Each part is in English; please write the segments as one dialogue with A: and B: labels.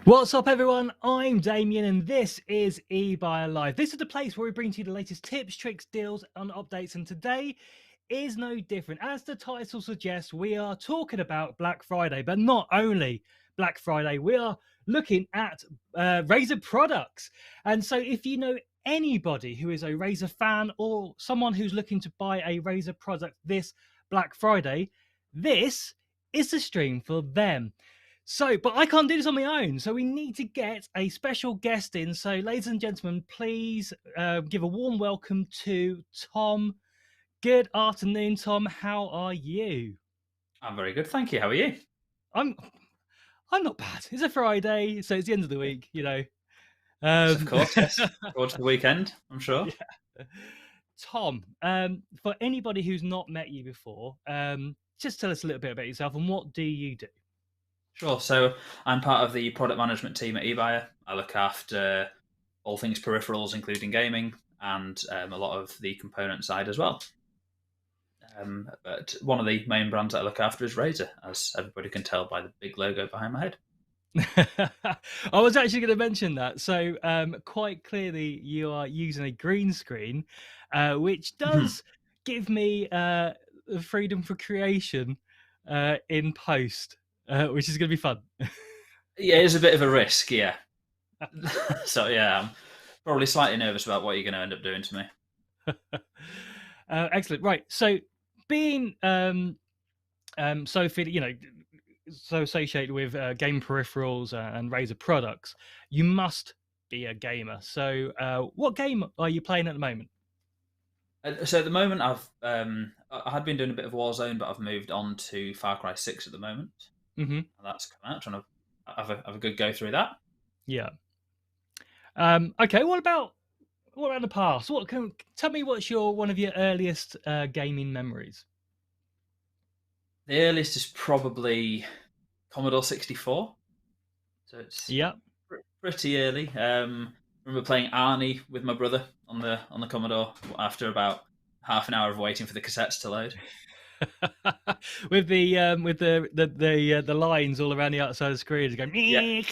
A: What's up, everyone? I'm Damien, and this is eBuyer Live. This is the place where we bring to you the latest tips, tricks, deals, and updates. And today is no different. As the title suggests, we are talking about Black Friday, but not only Black Friday, we are looking at Razer products. And so, if you know anybody who is a Razer fan or someone who's looking to buy a Razer product this Black Friday, this is the stream for them. So, but I can't do this on my own. So we need to get a special guest in. So, ladies and gentlemen, please give a warm welcome to Tom. Good afternoon, Tom. How are you?
B: I'm very good, thank you. How are you?
A: I'm not bad. It's a Friday, so it's the end of the week, you know.
B: Yes, of course. Yes, towards the weekend, I'm sure.
A: Yeah. Tom, for anybody who's not met you before, just tell us a little bit about yourself and what do you do?
B: Sure. So I'm part of the product management team at eBuyer. I look after all things peripherals, including gaming, and a lot of the component side as well. But one of the main brands that I look after is Razer, as everybody can tell by the big logo behind my head.
A: I was actually going to mention that. So, quite clearly, you are using a green screen, which does give me the freedom for creation in post, which is going to be fun.
B: Yeah, it's a bit of a risk, yeah. So yeah, I'm probably slightly nervous about what you're going to end up doing to me.
A: Excellent. Right. So, being so associated with game peripherals and Razer products, you must be a gamer. So, what game are you playing at the moment?
B: So at the moment, I had been doing a bit of Warzone, but I've moved on to Far Cry 6 at the moment.
A: Mm-hmm.
B: And that's come out. Trying to have a good go through that.
A: Yeah. Okay. What about the past? Tell me what's one of your earliest gaming memories?
B: The earliest is probably Commodore 64. So it's
A: Yeah.
B: pretty early. Remember playing Arnie with my brother on the Commodore after about half an hour of waiting for the cassettes to load.
A: With the lines all around the outside of the screen going.
B: Yeah,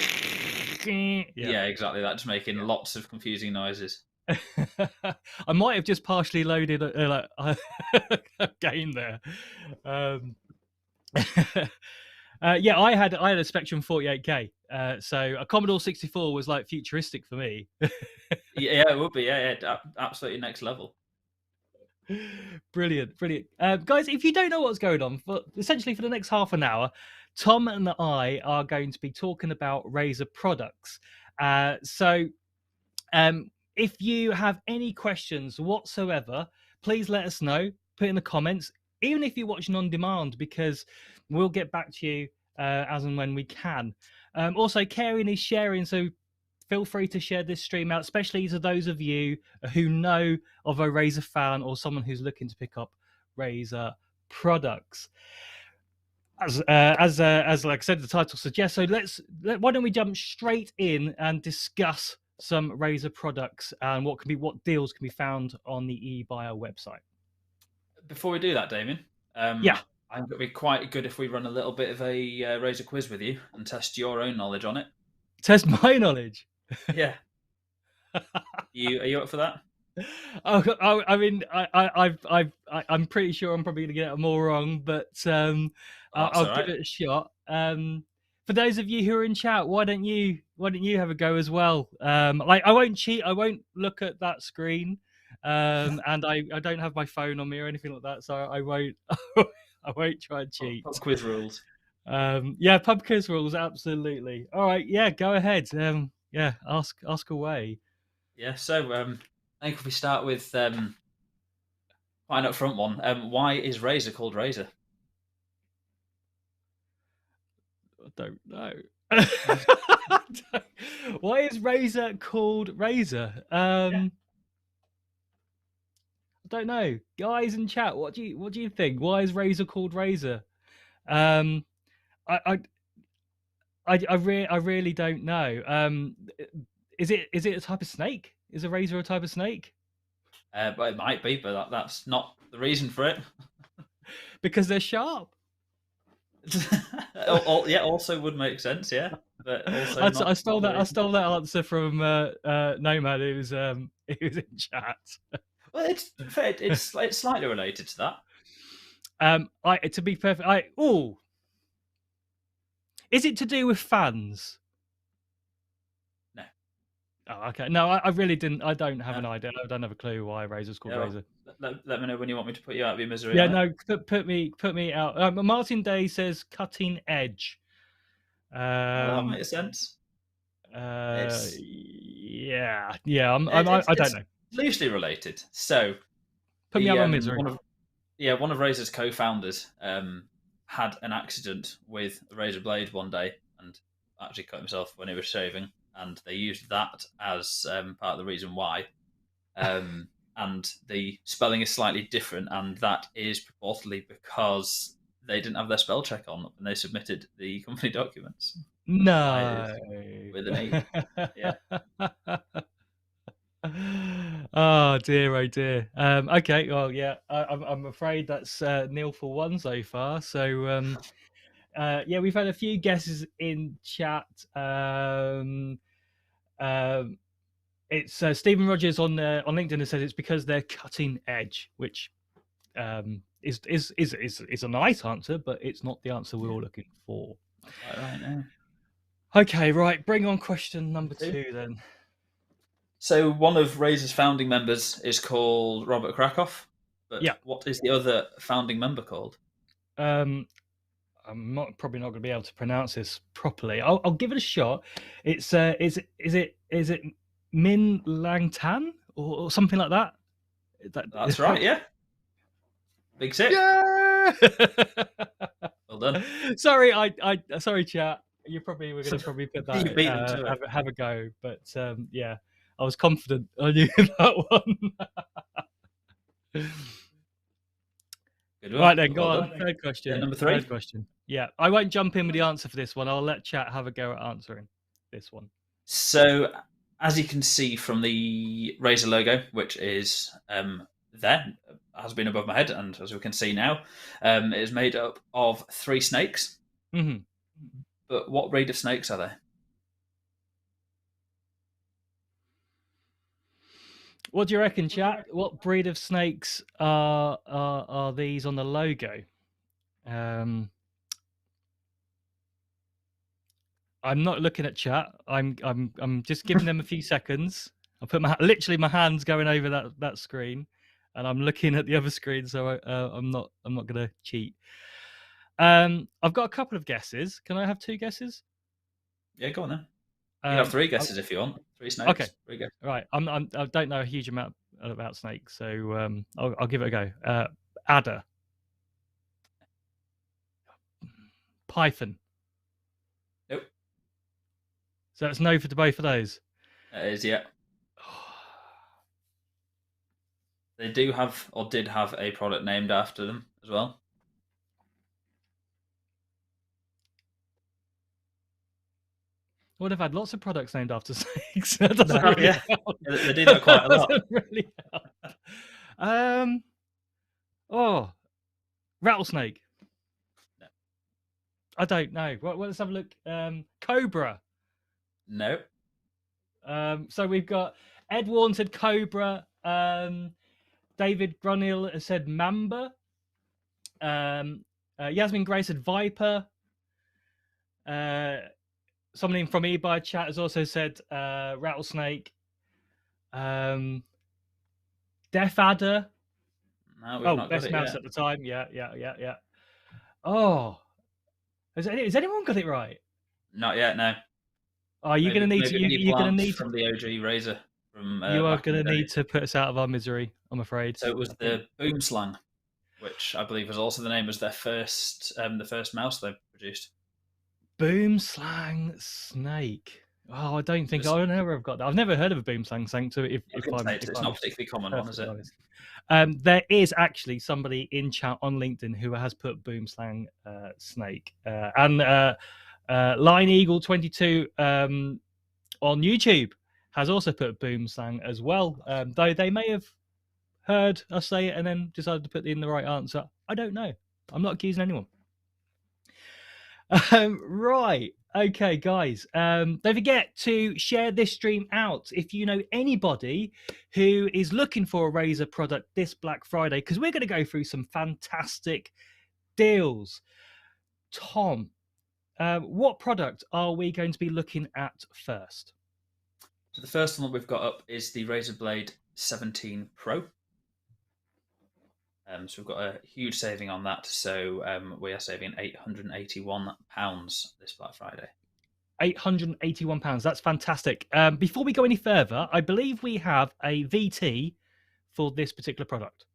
A: Yeah.
B: yeah, exactly. That, just making lots of confusing noises.
A: I might have just partially loaded a game there. Yeah, I had a Spectrum 48K, so a Commodore 64 was like futuristic for me.
B: Yeah, it would be. Yeah, absolutely next level.
A: Brilliant. Guys, if you don't know what's going on, essentially for the next half an hour, Tom and I are going to be talking about Razer products. So if you have any questions whatsoever, please let us know. Put in the comments, even if you're watching on demand, because we'll get back to you as and when we can. Also, caring is sharing, so feel free to share this stream out, especially to those of you who know of a Razer fan or someone who's looking to pick up Razer products. As like I said, the title suggests. So why don't we jump straight in and discuss some Razer products and what deals can be found on the eBuyer website.
B: Before we do that, Damien,
A: Yeah,
B: I think it'd be quite good if we run a little bit of a Razer quiz with you and test your own knowledge on it.
A: test my knowledge.
B: Yeah, are you up for that?
A: I mean, I'm pretty sure I'm probably going to get it more wrong, but I'll give it a shot. For those of you who are in chat, why don't you have a go as well? Like, I won't cheat. I won't look at that screen, and I don't have my phone on me or anything like that, so I won't I won't try and cheat.
B: Pub quiz rules.
A: Yeah, pub quiz rules, absolutely. All right, yeah, go ahead. Yeah, ask away.
B: Yeah, so I think if we start with quite an upfront one, why is Razer called Razer?
A: I don't know. Why is Razer called Razer? I don't know. Guys in chat, what do you think? Why is Razer called Razer? I really don't know. Is it a type of snake? Is a razor a type of snake?
B: But it might be, but that's not the reason for it.
A: Because they're sharp.
B: Yeah, also would make sense. Yeah, but also
A: I
B: not
A: stole
B: the
A: that. I
B: reason.
A: stole that answer from Nomad, who's who's in chat.
B: Well, it's slightly related to that.
A: I to be perfect. Is it to do with fans?
B: No,
A: Oh, okay. No, I really didn't. I don't have
B: no,
A: an idea. I don't have a clue why Razor's called
B: yeah. Well,
A: Razer.
B: let me know when you want me to put you out of your misery
A: Yeah,
B: on it.
A: no, put me out. Martin Day says cutting edge.
B: Well, that
A: Um,
B: makes sense. It's
A: yeah. I don't
B: it's
A: know.
B: loosely related. So
A: Put me
B: the
A: out of my misery.
B: one of Razer's co-founders had an accident with a razor blade one day and actually cut himself when he was shaving, and they used that as part of the reason why. And the spelling is slightly different, and that is purportedly because they didn't have their spell check on when they submitted the company documents. That's why it
A: No.
B: is with an E. Yeah.
A: Oh dear, oh dear. Okay, well, yeah, I'm afraid that's nil for one so far. So, yeah, we've had a few guesses in chat. Um, it's Stephen Rogers on LinkedIn has said it's because they're cutting edge, which is a nice answer, but it's not the answer we're
B: Yeah,
A: all looking for.
B: not quite right now.
A: Okay, right, bring on question
B: Number
A: number
B: two.
A: 2 then.
B: So one of Razer's founding members is called Robert Krakoff, but
A: Yeah.
B: what is the other founding member called?
A: Um, probably not going to be able to pronounce this properly. I'll give it a shot. It's is it Min Lang Tan or something like that?
B: That's right. Yeah, Big Sick.
A: Yeah.
B: Well done.
A: Sorry, sorry, chat. You probably were going to probably put
B: You
A: that
B: beat them to it.
A: have a go, but yeah, I was confident I knew that one.
B: Good
A: Right
B: one.
A: then, go
B: Well
A: on.
B: done.
A: Third
B: Yeah,
A: question.
B: number
A: Third
B: three.
A: question. Yeah, I won't jump in with the answer for this one. I'll let chat have a go at answering this one.
B: So, as you can see from the Razer logo, which is there, has been above my head, and as we can see now, it is made up of three snakes.
A: Mm-hmm.
B: But what breed of snakes are they?
A: What do you reckon, chat? What breed of snakes are these on the logo? I'm not looking at chat. I'm just giving them a few seconds. I put literally my hands going over that screen, and I'm looking at the other screen, so I'm not gonna cheat. I've got a couple of guesses. Can I have two guesses?
B: Yeah, go on then. You can have three
A: Oh,
B: guesses if you want. Three
A: okay,
B: snakes. Three guesses.
A: right. I don't know a huge amount about snakes, so I'll give it a go. Adder, python.
B: Nope.
A: So it's no for both of those.
B: It is, yeah. They do have, or did have, a product named after them as well.
A: Would have had lots of products named after snakes. That doesn't
B: Have,
A: really
B: yeah.
A: help.
B: They do that quite a lot.
A: Doesn't really help. Oh, rattlesnake.
B: No.
A: I don't know. Well, let's have a look. Cobra.
B: No.
A: So we've got Ed Warren said Cobra. David Grunhill has said Mamba. Yasmin Gray said Viper. Someone from eBay chat has also said rattlesnake. Death Adder.
B: No, we've not got
A: best
B: it
A: mouse
B: yet.
A: at the time. Yeah. Oh, has anyone got it right?
B: Not yet, no.
A: Oh, you're
B: Maybe,
A: gonna need to.
B: maybe any
A: You're gonna
B: plants
A: need to.
B: from the OG Razer from
A: You are
B: back in the
A: gonna
B: day.
A: need to put us out of our misery. I'm afraid.
B: So it was the Boom Slang, which I believe was also the name as their the first mouse they produced.
A: Boom Slang Snake. Oh, I don't think I don't know where I've got that. I've never heard of a Boom Slang Snake. So if I'm
B: it's not a particularly common one, is it?
A: honest. There is actually somebody in chat on LinkedIn who has put Boom Slang Snake and Line Eagle 22 on YouTube has also put Boom Slang as well. Though they may have heard us say it and then decided to put in the right answer. I don't know. I'm not accusing anyone. Right. Okay, guys. Don't forget to share this stream out if you know anybody who is looking for a Razer product this Black Friday, because we're going to go through some fantastic deals. Tom, what product are we going to be looking at first?
B: So the first one we've got up is the Razer Blade 17 Pro. So we've got a huge saving on that. So we are saving £881 this Black Friday.
A: £881. That's fantastic. Before we go any further, I believe we have a VT for this particular product.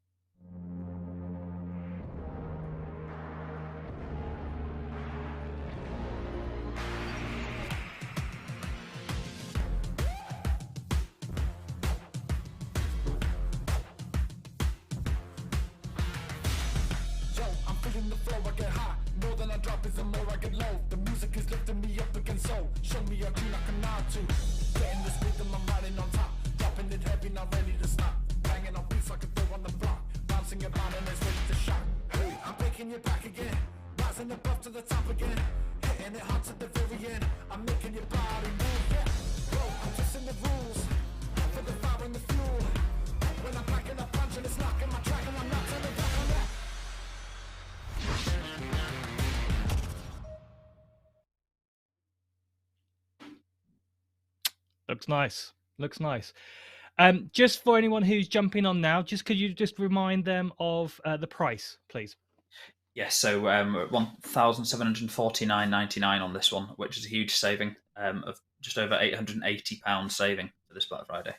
C: The flow, I get high. More than I drop is the more I get low. The music is lifting me up against soul. Show me a tune I can nod to. Getting this rhythm, I'm riding on top. Dropping it heavy, not ready to stop. Banging on beats like a throw on the block. Bouncing about and it's ready to shock. Hey, I'm taking you back again. Rising above to the top again. Hitting it hard to the very end. I'm making your body move, yeah. Bro, I'm twisting the rules. For the fire and the fuel. When I'm packing a punch and it's knocking my track and I'm not turning back on that.
A: Looks nice. Looks nice. Just for anyone who's jumping on now, just could you just remind them of the price, please?
B: Yes, so £1,749.99 on this one, which is a huge saving of just over £880 saving for this Black Friday.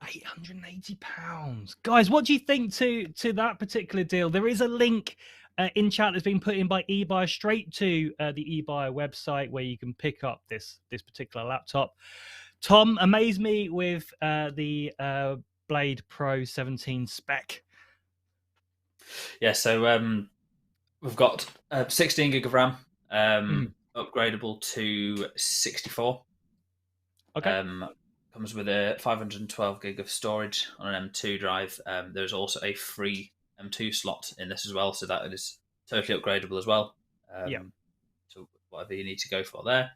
A: £880, guys. What do you think to that particular deal? There is a link in chat that's been put in by eBuyer straight to the eBuyer website where you can pick up this particular laptop. Tom, amaze me with the Blade Pro 17 spec.
B: Yeah, so we've got 16 gig of RAM, upgradable to 64.
A: Okay.
B: Comes with a 512 gig of storage on an M2 drive. There's also a free M2 slot in this as well, so that is totally upgradable as well.
A: Yeah.
B: So whatever you need to go for there.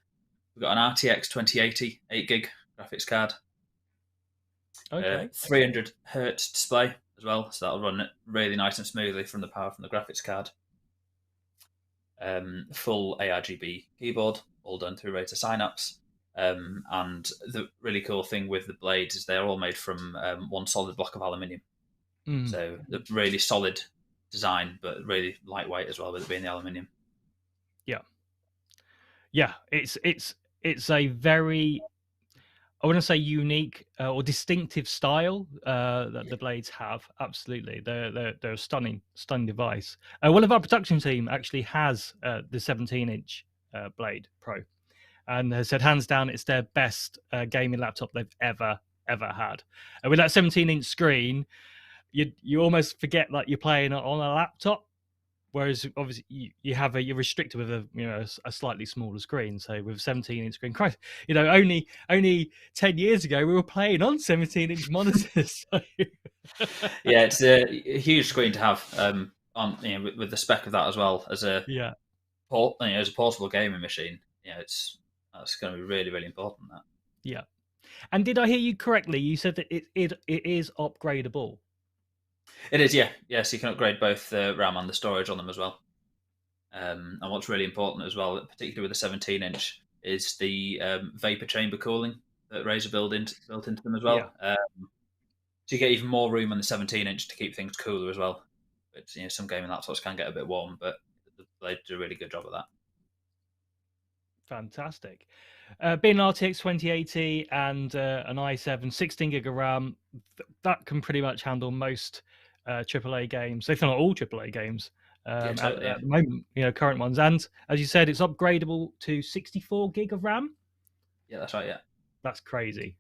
B: We've got an RTX 2080 8 gig graphics card.
A: Okay.
B: 300 hertz display as well, so that'll run really nice and smoothly from the power from the graphics card. Full ARGB keyboard, all done through Razer Synapse. And the really cool thing with the blades is they're all made from one solid block of aluminium. So the really solid design, but really lightweight as well, with it being the aluminium.
A: Yeah, it's a very, I wouldn't say unique or distinctive style that the blades have. Absolutely, they're a stunning device. One of our production team actually has the 17-inch Blade Pro, and has said hands down it's their best gaming laptop they've ever had. And with that 17-inch screen, you almost forget that you're playing on a laptop. Whereas obviously you're restricted with a slightly smaller screen. So with 17-inch screen, Christ, only 10 years ago we were playing on 17-inch monitors. So.
B: Yeah, it's a huge screen to have on with the spec of that as well as a as a portable gaming machine. That's going to be really, really important. That.
A: Yeah. And did I hear you correctly? You said that it is upgradable.
B: It is, yeah. Yes, you can upgrade both the RAM and the storage on them as well. And what's really important as well, particularly with the 17-inch, is the vapor chamber cooling that Razer built into them as well.
A: Yeah.
B: So you get even more room on the 17-inch to keep things cooler as well. But some gaming laptops can get a bit warm, but the Blade do a really good job of that.
A: Fantastic. Being an RTX 2080 and an i7 16 gig of RAM, that can pretty much handle most AAA games, if not all AAA games at the moment, current ones. And as you said, it's upgradable to 64 gig of RAM.
B: Yeah, that's right. Yeah,
A: that's crazy.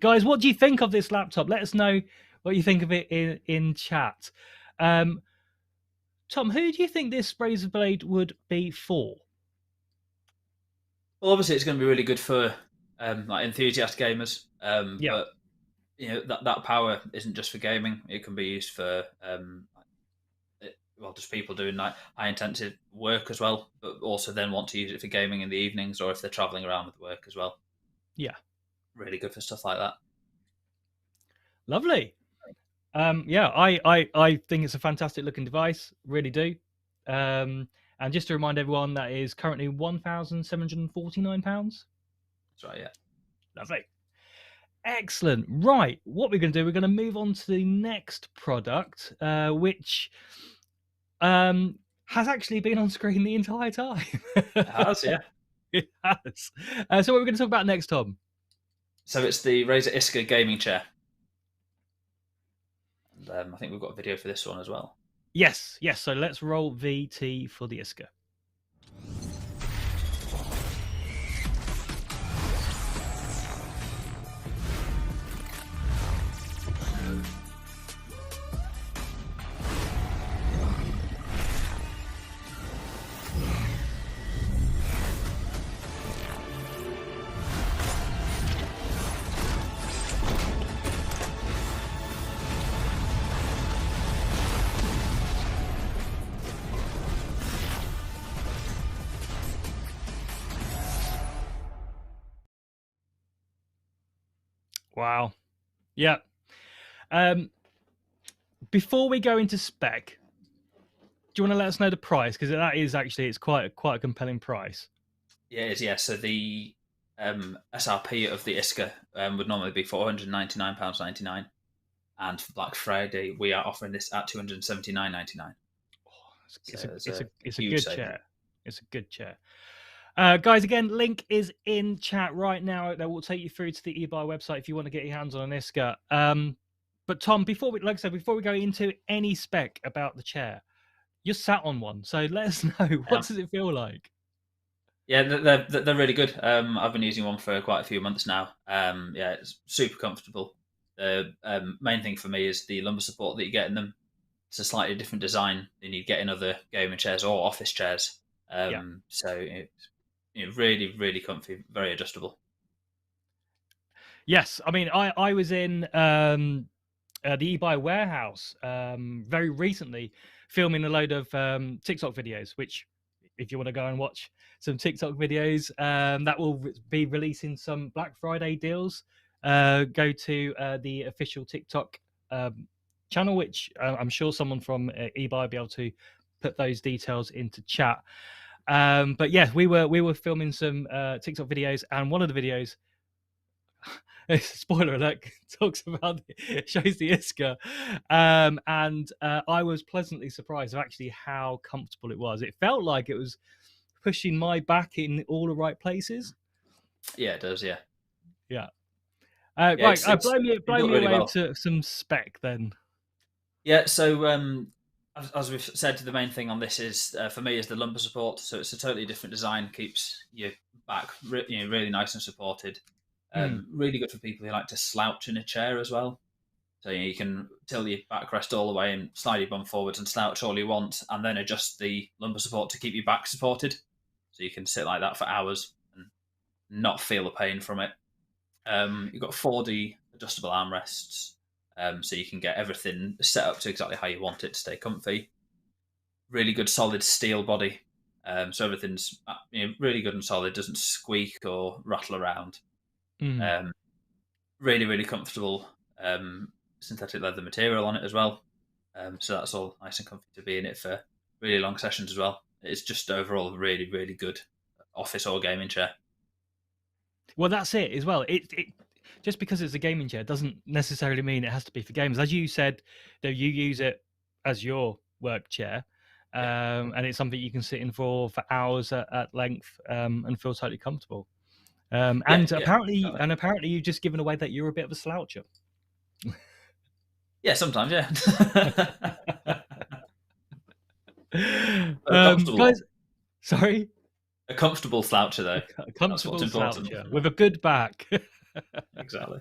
A: Guys, what do you think of this laptop? Let us know what you think of it in chat. Tom, who do you think this Razer Blade would be for?
B: Well, obviously, it's going to be really good for like enthusiast gamers.
A: Yeah.
B: But that power isn't just for gaming. It can be used for just people doing like high intensive work as well, but also then want to use it for gaming in the evenings or if they're traveling around with work as well.
A: Yeah.
B: Really good for stuff like that.
A: Lovely. Yeah, I think it's a fantastic looking device, really do. And just to remind everyone, that is currently £1,749.
B: That's right, yeah.
A: Lovely. Excellent. Right, what we're going to do, we're going to move on to the next product, which has actually been on screen the entire time.
B: It has, yeah.
A: It has. So what we're going to talk about next, Tom?
B: So it's the Razer Iska gaming chair. And I think we've got a video for this one as well.
A: Yes. So let's roll VT for the Iska. Wow. Yeah. Before we go into spec, do you want to let us know the price? Because that is actually, it's quite a compelling price.
B: Yeah, it is, yeah. So the SRP of the Iska would normally be £499.99. And for Black Friday, we are offering this at £279.99.
A: It's a good chair. It's a good chair. Guys, again, link is in chat right now. That will take you through to the eBay website if you want to get your hands on an Iska. But Tom, before we go into any spec about the chair, you're sat on one, so let us know, what does it feel like?
B: Yeah, they're really good. I've been using one for quite a few months now. Yeah, it's super comfortable. The main thing for me is the lumbar support that you get in them. It's a slightly different design than you get in other gaming chairs or office chairs. So it's really, really comfy, very adjustable.
A: Yes, I mean, I was in the eBay warehouse very recently, filming a load of TikTok videos, which, if you want to go and watch some TikTok videos, that will be releasing some Black Friday deals. Go to the official TikTok channel, which I'm sure someone from eBay will be able to put those details into chat. But yeah, we were filming some TikTok videos, and one of the videos, spoiler alert, shows the Iska, and I was pleasantly surprised of actually how comfortable it was. It felt like it was pushing my back in all the right places.
B: Yeah, it does. Yeah.
A: Right, blow me
B: really
A: away
B: well.
A: to some spec then.
B: Yeah, so as we've said, the main thing on this is for me is the lumbar support. So it's a totally different design, keeps your back really nice and supported. Really good for people who like to slouch in a chair as well. So you can tilt your backrest all the way and slide your bum forwards and slouch all you want, and then adjust the lumbar support to keep your back supported. So you can sit like that for hours and not feel the pain from it. You've got 4D adjustable armrests, so you can get everything set up to exactly how you want it to stay comfy. Really good solid steel body, so everything's really good and solid, doesn't squeak or rattle around. Really, really comfortable synthetic leather material on it as well. So that's all nice and comfy to be in it for really long sessions as well. It's just overall a really, really good office or gaming chair.
A: Well, that's it as well. It just because it's a gaming chair doesn't necessarily mean it has to be for gamers. As you said, that you use it as your work chair, and it's something you can sit in for hours at length and feel totally comfortable. Apparently you've just given away that you're a bit of a sloucher.
B: Yeah, sometimes, yeah.
A: Guys, sorry?
B: A comfortable sloucher, though.
A: A comfortable sloucher with a good back.
B: Exactly.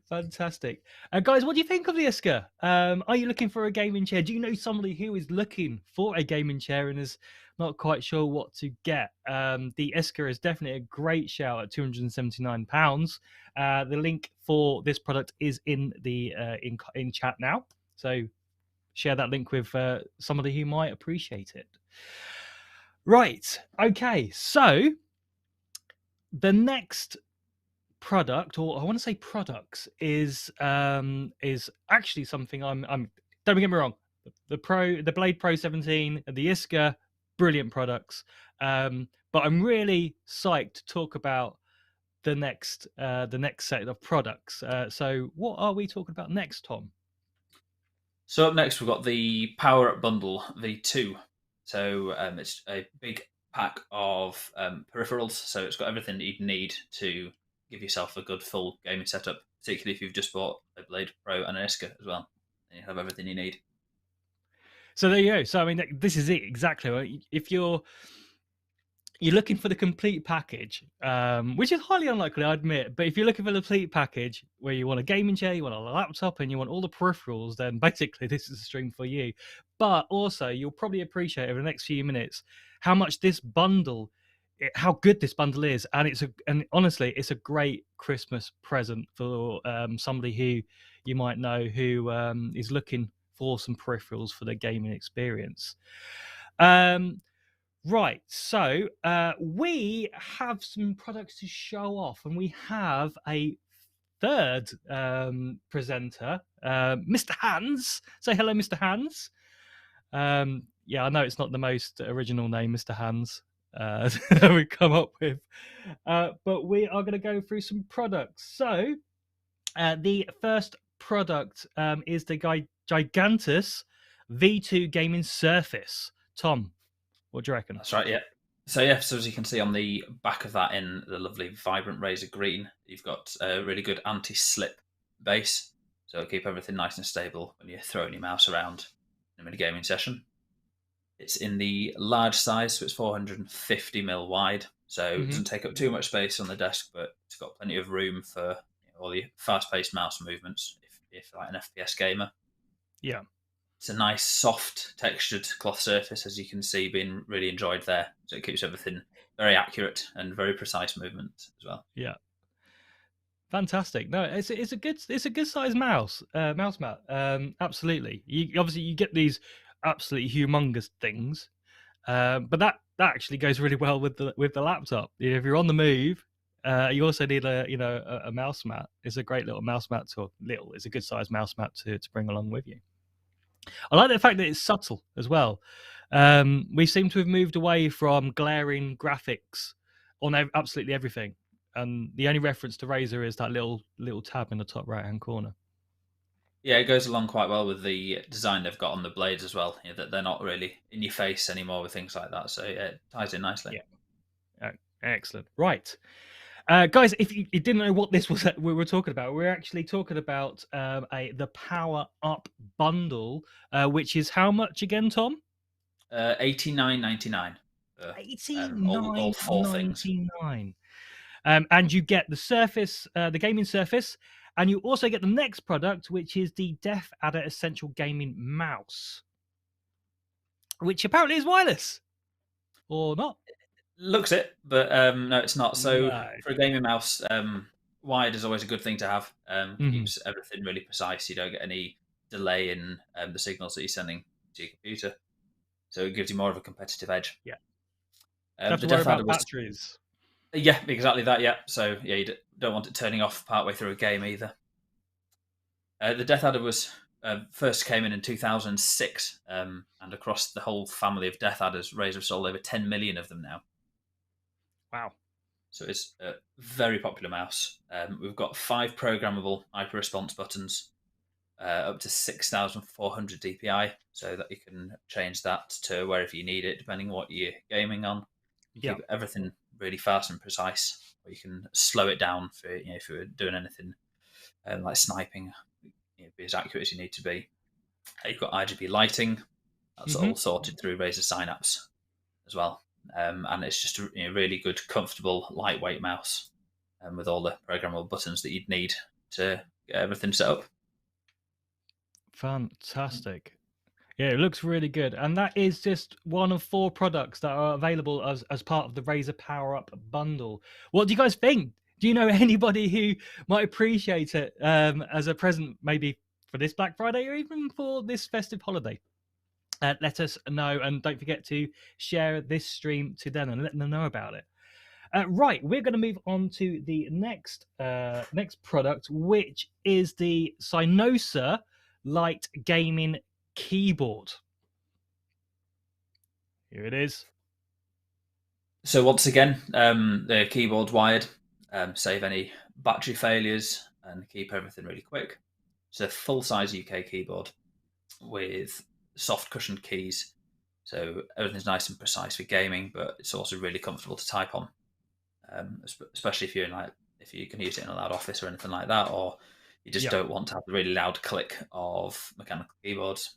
A: Fantastic. Guys, what do you think of the Iska? Are you looking for a gaming chair? Do you know somebody who is looking for a gaming chair and is not quite sure what to get? The Iska is definitely a great shout at £279. The link for this product is in the in chat now. So share that link with somebody who might appreciate it. Right. Okay. So the next product, or I want to say products, is actually something I'm. Don't get me wrong. The Blade Pro 17, the Iska, brilliant products. But I'm really psyched to talk about the next set of products. So what are we talking about next, Tom?
B: So up next, we've got the Power Up Bundle V2. So it's a big pack of peripherals. So it's got everything that you'd need to give yourself a good full gaming setup, particularly if you've just bought a Blade Pro and an Iska as well. Then you have everything you need.
A: So there you go. So I mean, this is it exactly. If you're looking for the complete package, which is highly unlikely, I admit. But if you're looking for the complete package where you want a gaming chair, you want a laptop, and you want all the peripherals, then basically this is a stream for you. But also, you'll probably appreciate over the next few minutes how much this bundle, how good this bundle is, and honestly, it's a great Christmas present for somebody who you might know who is looking for some peripherals for their gaming experience. Right, so we have some products to show off, and we have a third presenter, Mr. Hans. Say hello, Mr. Hans. Yeah, I know it's not the most original name, Mr. Hans, that we come up with, but we are going to go through some products. So the first product is the Gigantus V2 Gaming Surface. Tom, what do you reckon?
B: That's right, yeah. So as you can see on the back of that in the lovely vibrant Razer green, you've got a really good anti-slip base, so it'll keep everything nice and stable when you're throwing your mouse around in a mini gaming session. It's in the large size, so it's 450mm wide, so it doesn't take up too much space on the desk, but it's got plenty of room for all the fast-paced mouse movements if you're like an FPS gamer.
A: Yeah.
B: It's a nice, soft, textured cloth surface, as you can see, being really enjoyed there. So it keeps everything very accurate and very precise movement as well.
A: Yeah, fantastic. No, it's a good size mouse mat. Absolutely. You get these absolutely humongous things, but that actually goes really well with the laptop. If you're on the move, you also need a mouse mat. It's a great little mouse mat it's a good size mouse mat to bring along with you. I like the fact that it's subtle as well. We seem to have moved away from glaring graphics on absolutely everything, and the only reference to Razer is that little tab in the top right hand corner.
B: Yeah, it goes along quite well with the design they've got on the blades as well. That they're not really in your face anymore with things like that, so yeah, it ties in nicely.
A: Yeah, excellent. Right. Guys, if you didn't know what this was we were talking about, we're actually talking about the Power Up Bundle, which is how much again, Tom?
B: $89.99. All four things.
A: And you get the Surface, the gaming Surface, and you also get the next product, which is the Def Adder Essential Gaming Mouse, which apparently is wireless, or not?
B: Looks it, but no, it's not. So for a gaming mouse, wired is always a good thing to have. Keeps everything really precise. You don't get any delay in the signals that you're sending to your computer, so it gives you more of a competitive edge.
A: Yeah. Have to worry about batteries.
B: Yeah, exactly that. Yeah, so yeah, you don't want it turning off partway through a game either. The Death Adder was first came in 2006, and across the whole family of Death Adders, Razer have sold over 10 million of them now.
A: Wow.
B: So it's a very popular mouse. We've got 5 programmable hyper response buttons, up to 6,400 DPI, so that you can change that to wherever you need it, depending on what you're gaming on. You keep everything really fast and precise, or you can slow it down for if you're doing anything like sniping, be as accurate as you need to be. You've got RGB lighting. That's all sorted through Razer Synapse as well. And it's just a really good, comfortable, lightweight mouse with all the programmable buttons that you'd need to get everything set up.
A: Fantastic. Yeah, it looks really good. And that is just one of 4 products that are available as part of the Razer Power Up bundle. What do you guys think? Do you know anybody who might appreciate it as a present, maybe for this Black Friday or even for this festive holiday. Let us know, and don't forget to share this stream to them and let them know about it. Right, we're going to move on to the next product, which is the Synosa Light Gaming Keyboard. Here it is.
B: So once again, the keyboard's wired, save any battery failures and keep everything really quick. It's a full-size UK keyboard with soft cushioned keys, so everything's nice and precise for gaming, but it's also really comfortable to type on, especially if you're if you can use it in a loud office or anything like that, or you just don't want to have the really loud click of mechanical keyboards.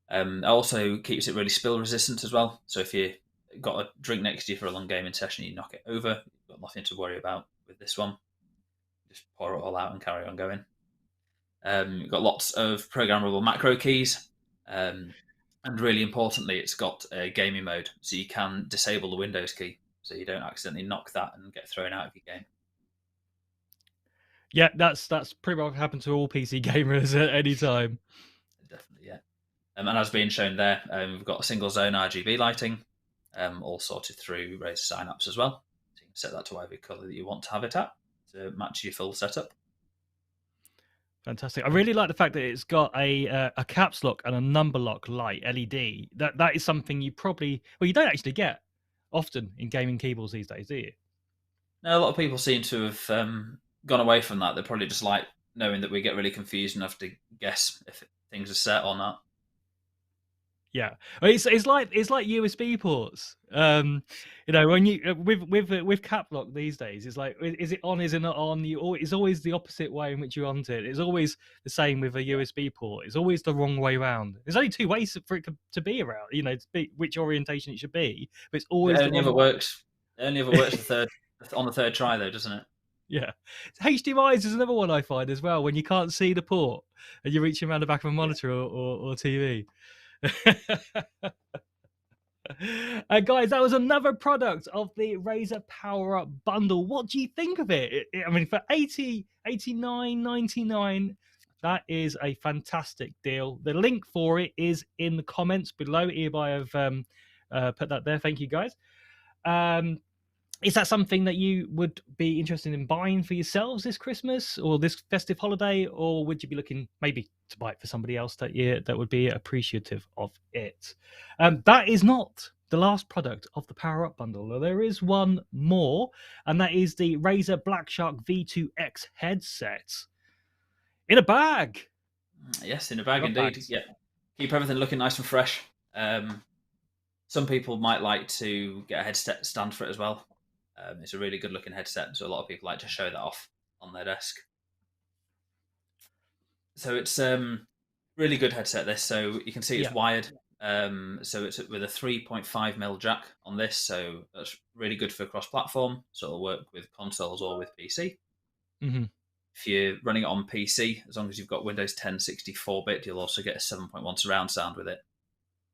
B: It also keeps it really spill resistant as well. So if you got a drink next to you for a long gaming session, you knock it over, you've got nothing to worry about with this one. Just pour it all out and carry on going. You've got lots of programmable macro keys, and really importantly, it's got a gaming mode, so you can disable the Windows key, so you don't accidentally knock that and get thrown out of your game.
A: Yeah, that's pretty much happened to all PC gamers at any time.
B: Definitely, yeah. And as being shown there, we've got a single zone RGB lighting, all sorted through Razer Synapse as well. So you can set that to whatever colour that you want to have it at to match your full setup.
A: Fantastic. I really like the fact that it's got a caps lock and a number lock light LED. That is something you you don't actually get often in gaming keyboards these days, do you?
B: No, a lot of people seem to have gone away from that. They probably just like knowing that we get really confused and have to guess if things are set or not.
A: Yeah, it's like USB ports. When you with cap lock these days, it's like, is it on? Is it not on? It's always the opposite way in which you want it. It's always the same with a USB port. It's always the wrong way around. There's only two ways for it to be around. To be which orientation it should be, but it's always
B: It only ever works. It only ever works on the third try, though, doesn't it?
A: Yeah. HDMI's is another one I find as well, when you can't see the port and you're reaching around the back of a monitor or TV. Guys, that was another product of the Razer Power Up bundle. What do you think of it? I mean, for 89.99, that is a fantastic deal. The link for it is in the comments below. eBay have put that there. Thank you, guys. Is that something that you would be interested in buying for yourselves this Christmas or this festive holiday, or would you be looking maybe to buy it for somebody else that would be appreciative of it? That is not the last product of the Power Up bundle. There is one more, and that is the Razer Black Shark V2X headset in a bag.
B: Yes, in a bag, indeed. Bags. Yeah, keep everything looking nice and fresh. Some people might like to get a headset stand for it as well. It's a really good looking headset, so a lot of people like to show that off on their desk. So it's really good headset, this. So you can see it's wired. So it's with a 3.5mm jack on this, so that's really good for cross-platform. So it'll work with consoles or with PC.
A: Mm-hmm.
B: If you're running it on PC, as long as you've got Windows 10 64-bit, you'll also get a 7.1 surround sound with it,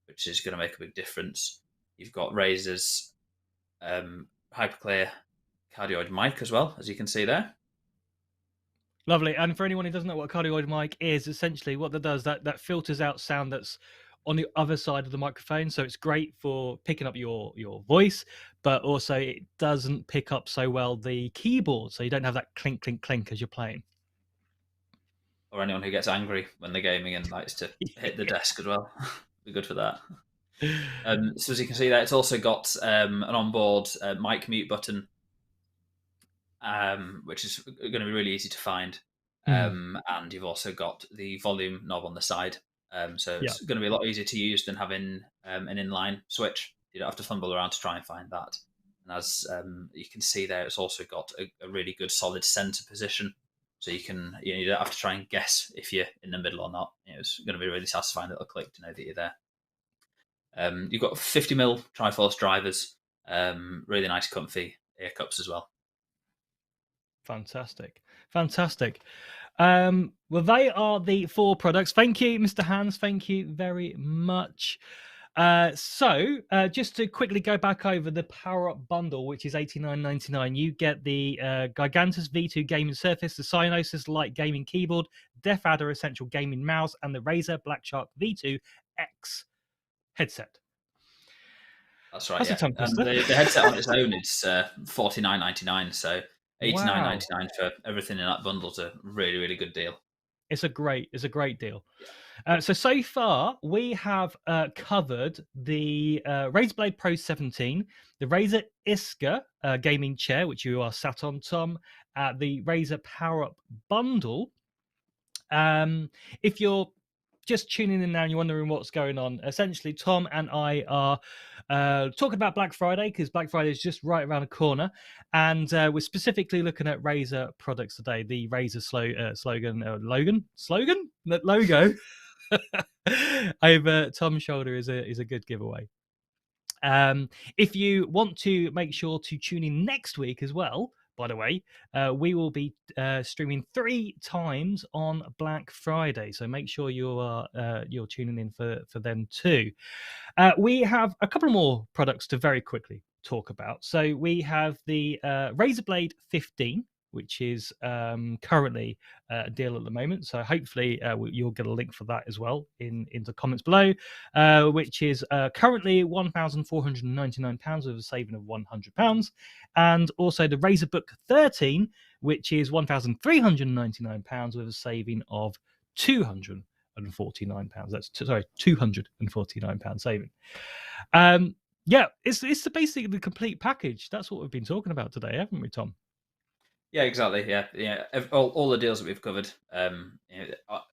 B: which is going to make a big difference. You've got Razer's hyperclear cardioid mic as well, as you can see there.
A: Lovely. And for anyone who doesn't know what a cardioid mic is, essentially what that does, that filters out sound that's on the other side of the microphone. So it's great for picking up your voice, but also it doesn't pick up so well the keyboard, so you don't have that clink, clink, clink as you're playing.
B: Or anyone who gets angry when they're gaming and likes to hit the desk as well. Be good for that. So as you can see there, it's also got an onboard mic mute button, which is going to be really easy to find. And you've also got the volume knob on the side. So it's going to be a lot easier to use than having an inline switch. You don't have to fumble around to try and find that. And as you can see there, it's also got a really good solid center position. So you don't have to try and guess if you're in the middle or not. It's going to be a really satisfying little click to know that you're there. You've got 50mm Triforce drivers, really nice comfy ear cups as well.
A: Fantastic. Well, they are the 4 products. Thank you, Mr. Hans. Thank you very much. Just to quickly go back over the Power Up bundle, which is $89.99, you get the Gigantus V2 gaming surface, the Cyanosis Light gaming keyboard, Def Adder Essential gaming mouse, and the Razer Black Shark V2 X headset.
B: That's right.
A: That's a
B: Yeah,
A: tongue
B: and
A: twister.
B: the headset on its own is $49.99. So $89.99
A: Wow.
B: for everything in that bundle is a really, really good deal.
A: It's a great deal.
B: Yeah.
A: So far we have covered the Razer Blade Pro 17, the Razer Iska gaming chair, which you are sat on, Tom, the Razer Power Up bundle. If you're just tuning in now and you're wondering what's going on, essentially Tom and I are talking about Black Friday, because Black Friday is just right around the corner, and we're specifically looking at Razer products today. The Razer logo over Tom's shoulder is a good giveaway. If you want to make sure to tune in next week as well, by the way, we will be streaming 3 times on Black Friday, so make sure you're tuning in for them too. We have a couple more products to very quickly talk about. So we have the Razer Blade 15, which is currently a deal at the moment. So hopefully you'll get a link for that as well in the comments below, which is currently £1,499 with a saving of £100. And also the Razer Book 13, which is £1,399 with a saving of £249. That's £249 saving. Yeah, it's basically the complete package. That's what we've been talking about today, haven't we, Tom?
B: Yeah, exactly. Yeah. All the deals that we've covered,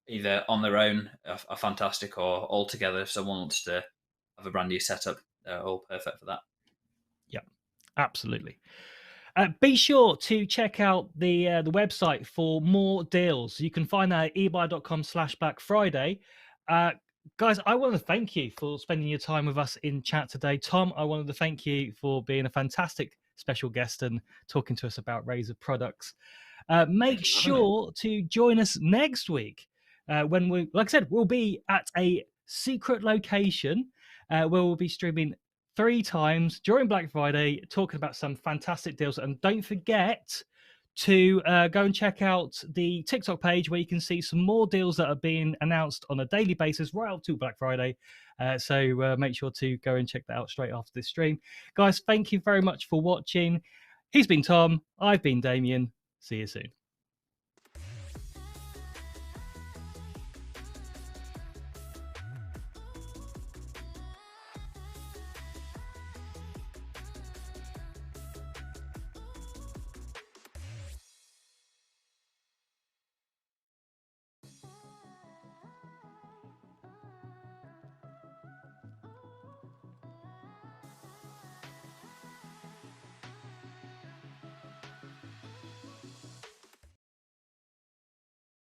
B: either on their own are fantastic, or all together if someone wants to have a brand new setup, they're all perfect for that.
A: Yeah, absolutely. Be sure to check out the website for more deals. You can find that at ebuy.com/Black Friday. Guys, I want to thank you for spending your time with us in chat today. Tom, I wanted to thank you for being a fantastic special guest and talking to us about Razer products. Make sure to join us next week when we, like I said, we'll be at a secret location where we'll be streaming 3 times during Black Friday, talking about some fantastic deals. And don't forget to go and check out the TikTok page, where you can see some more deals that are being announced on a daily basis right up to Black Friday. So make sure to go and check that out straight after this stream. Guys, thank you very much for watching. He's been Tom. I've been Damien. See you soon.